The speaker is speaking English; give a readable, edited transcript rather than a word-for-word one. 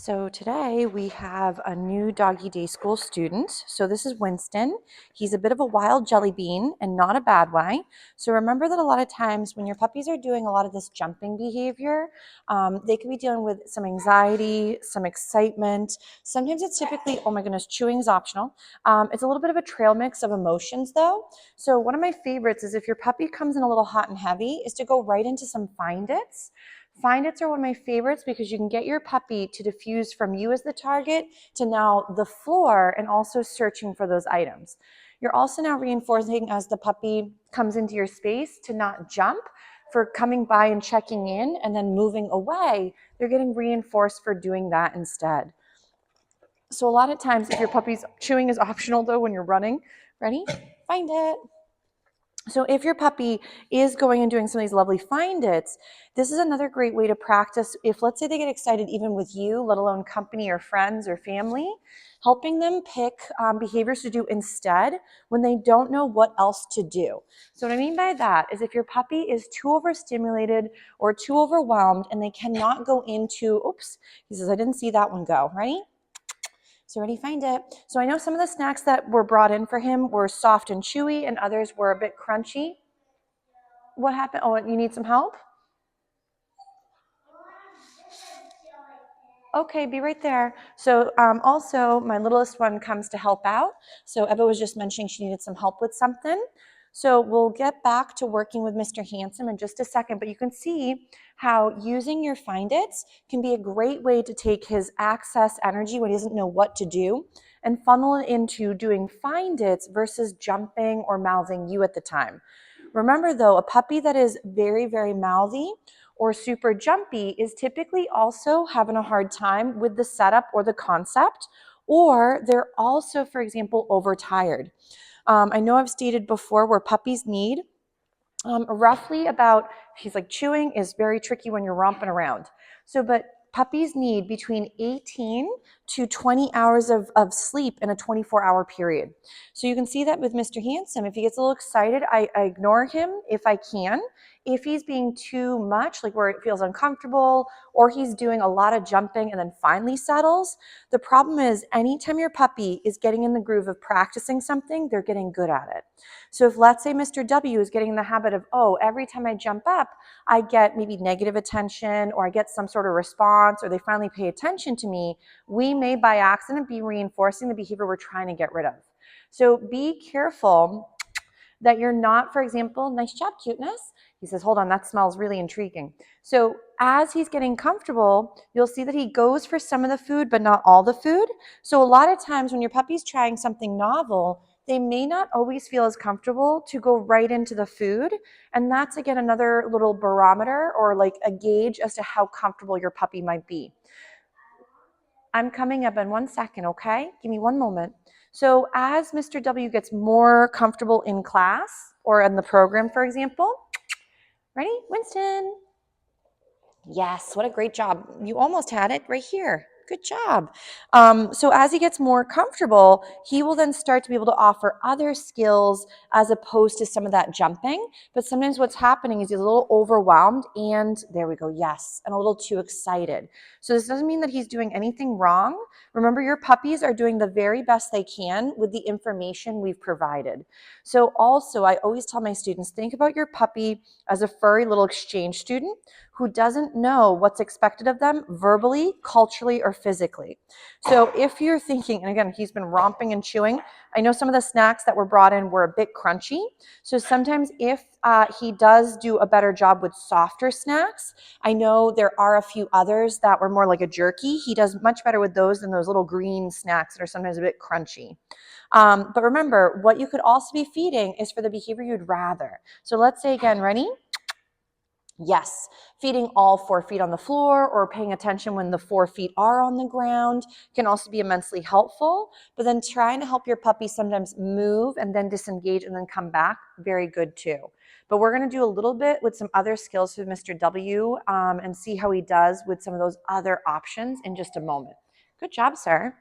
So today we have a new doggy day school student. So this is Winston. He's a bit of a wild jelly bean and not a bad way. So remember that a lot of times when your puppies are doing a lot of this jumping behavior, they could be dealing with some anxiety, some excitement. Sometimes it's typically, oh my goodness, chewing is optional. It's a little bit of a trail mix of emotions though. So one of my favorites is if your puppy comes in a little hot and heavy is to go right into some find its. Find its are one of my favorites because you can get your puppy to diffuse from you as the target to now the floor and also searching for those items. You're also now reinforcing as the puppy comes into your space to not jump for coming by and checking in and then moving away. They're getting reinforced for doing that instead. So a lot of times if your puppy's chewing is optional though when you're running, ready? Find it. So if your puppy is going and doing some of these lovely find its, this is another great way to practice. If let's say they get excited even with you, let alone company or friends or family, helping them pick behaviors to do instead when they don't know what else to do. So what I mean by that is if your puppy is too overstimulated or too overwhelmed and they cannot go into, oops, he says, I didn't see that one go, ready? So ready, find it. So I know some of the snacks that were brought in for him were soft and chewy and others were a bit crunchy. What happened? Oh, you need some help? Okay, be right there. So also my littlest one comes to help out. So Eva was just mentioning she needed some help with something. So we'll get back to working with Mr. Handsome in just a second, but you can see how using your find its can be a great way to take his access energy when he doesn't know what to do and funnel it into doing find its versus jumping or mouthing you at the time. Remember though, a puppy that is very, very mouthy or super jumpy is typically also having a hard time with the setup or the concept, or they're also, for example, overtired. I know I've stated before where puppies need roughly about, he's like chewing is very tricky when you're romping around. So, but puppies need between 18 to 20 hours of sleep in a 24-hour period. So you can see that with Mr. Handsome. If he gets a little excited, I ignore him if I can. If he's being too much, like where it feels uncomfortable, or he's doing a lot of jumping and then finally settles, the problem is anytime your puppy is getting in the groove of practicing something, they're getting good at it. So if let's say Mr. W is getting in the habit of, oh, every time I jump up, I get maybe negative attention or I get some sort of response or they finally pay attention to me, we may by accident be reinforcing the behavior we're trying to get rid of. So be careful that you're not, for example, nice job, cuteness. He says, hold on, that smells really intriguing. So as he's getting comfortable, you'll see that he goes for some of the food, but not all the food. So a lot of times when your puppy's trying something novel, they may not always feel as comfortable to go right into the food. And that's, again, another little barometer or like a gauge as to how comfortable your puppy might be. I'm coming up in 1 second, okay? Give me one moment. So as Mr. W gets more comfortable in class or in the program, for example, ready? Winston. Yes, what a great job. You almost had it right here. Good job. So as he gets more comfortable, he will then start to be able to offer other skills as opposed to some of that jumping. But sometimes what's happening is he's a little overwhelmed and there we go, yes, and a little too excited. So this doesn't mean that he's doing anything wrong. Remember, your puppies are doing the very best they can with the information we've provided. So also, I always tell my students, think about your puppy as a furry little exchange student who doesn't know what's expected of them verbally, culturally, or physically. So if you're thinking, and again, he's been romping and chewing, I know some of the snacks that were brought in were a bit crunchy. So sometimes if he does do a better job with softer snacks, I know there are a few others that were more like a jerky. He does much better with those than those little green snacks that are sometimes a bit crunchy. But remember, what you could also be feeding is for the behavior you'd rather. So let's say again, ready? Yes, feeding all 4 feet on the floor or paying attention when the 4 feet are on the ground can also be immensely helpful. But then trying to help your puppy sometimes move and then disengage and then come back, very good too. But we're going to do a little bit with some other skills with Mr. W and see how he does with some of those other options in just a moment. Good job, sir.